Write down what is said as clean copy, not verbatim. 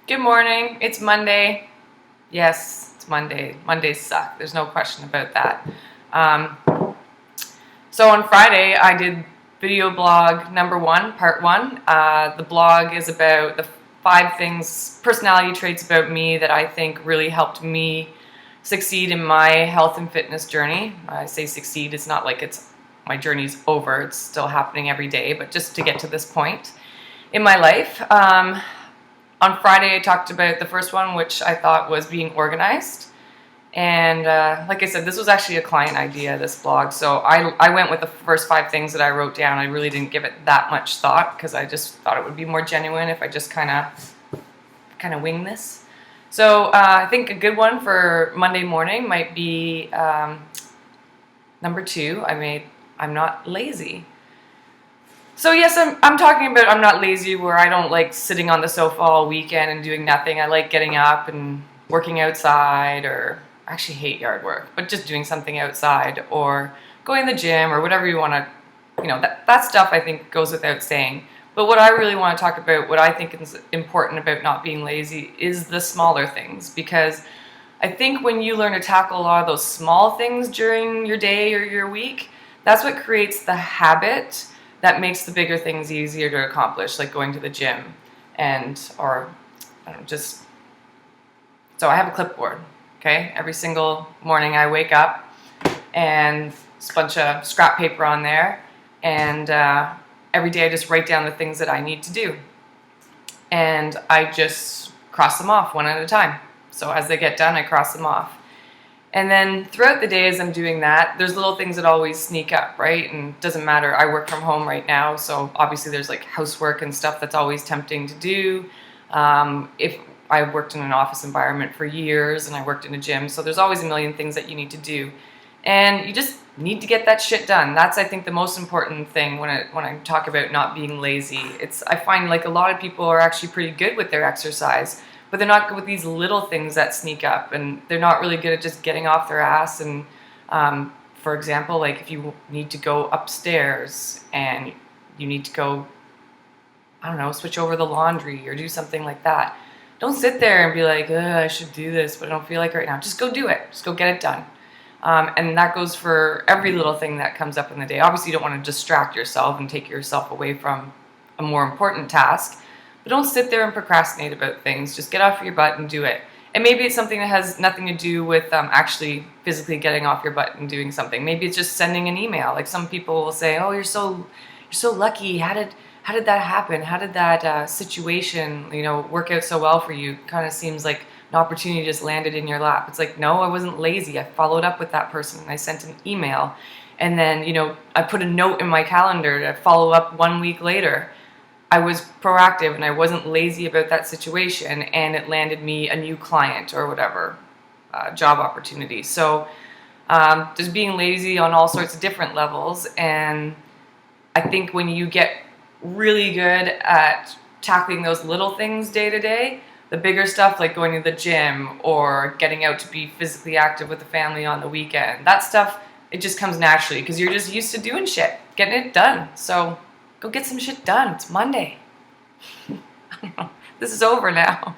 Good morning. It's Monday. Yes, it's Monday. Mondays suck. There's no question about that. Um, so on Friday, I did video blog number 1, part 1. The blog is about the 5 things, personality traits about me that I think really helped me succeed in my health and fitness journey. I say succeed, it's not like my journey's over. It's still happening every day, but just to get to this point in my life. On Friday, I talked about the first one, which I thought was being organized. And like I said, this was actually a client idea, this blog. So I went with the first 5 things that I wrote down. I really didn't give it that much thought because I just thought it would be more genuine if I just kind of wing this. So I think a good one for Monday morning might be number 2. I'm not lazy. So yes, I'm talking about I'm not lazy where I don't like sitting on the sofa all weekend and doing nothing. I like getting up and working outside, or I actually hate yard work, but just doing something outside or going to the gym or whatever you want to, that stuff I think goes without saying. But what I really want to talk about, what I think is important about not being lazy, is the smaller things, because I think when you learn to tackle a lot of those small things during your day or your week, that's what creates the habit that makes the bigger things easier to accomplish, like going to the gym or I don't know, just, so I have a clipboard, okay? Every single morning I wake up and there's a bunch of scrap paper on there, and every day I just write down the things that I need to do. And I just cross them off one at a time. So as they get done, I cross them off. And then throughout the day as I'm doing that, there's little things that always sneak up, right? And it doesn't matter. I work from home right now, so obviously there's like housework and stuff that's always tempting to do. If I worked in an office environment for years and I worked in a gym, so there's always a million things that you need to do. And you just need to get that shit done. That's, I think, the most important thing when I talk about not being lazy. I find like a lot of people are actually pretty good with their exercise, but they're not good with these little things that sneak up, and they're not really good at just getting off their ass. And for example, like if you need to go upstairs and you need to go, I don't know, switch over the laundry or do something like that, don't sit there and be like, I should do this, but I don't feel like it right now. Just go do it. Just go get it done. And that goes for every little thing that comes up in the day. Obviously, you don't want to distract yourself and take yourself away from a more important task. But don't sit there and procrastinate about things. Just get off your butt and do it. And maybe it's something that has nothing to do with actually physically getting off your butt and doing something. Maybe it's just sending an email. Like some people will say, "Oh, you're so lucky. How did that happen? How did that situation work out so well for you?" Kind of seems like an opportunity just landed in your lap. It's like, no, I wasn't lazy. I followed up with that person and I sent an email, and then I put a note in my calendar to follow up 1 week later. I was proactive and I wasn't lazy about that situation, and it landed me a new client or whatever, job opportunity. So just being lazy on all sorts of different levels. And I think when you get really good at tackling those little things day to day, the bigger stuff like going to the gym or getting out to be physically active with the family on the weekend, that stuff, it just comes naturally because you're just used to doing shit, getting it done. So go get some shit done. It's Monday. I don't know. This is over now.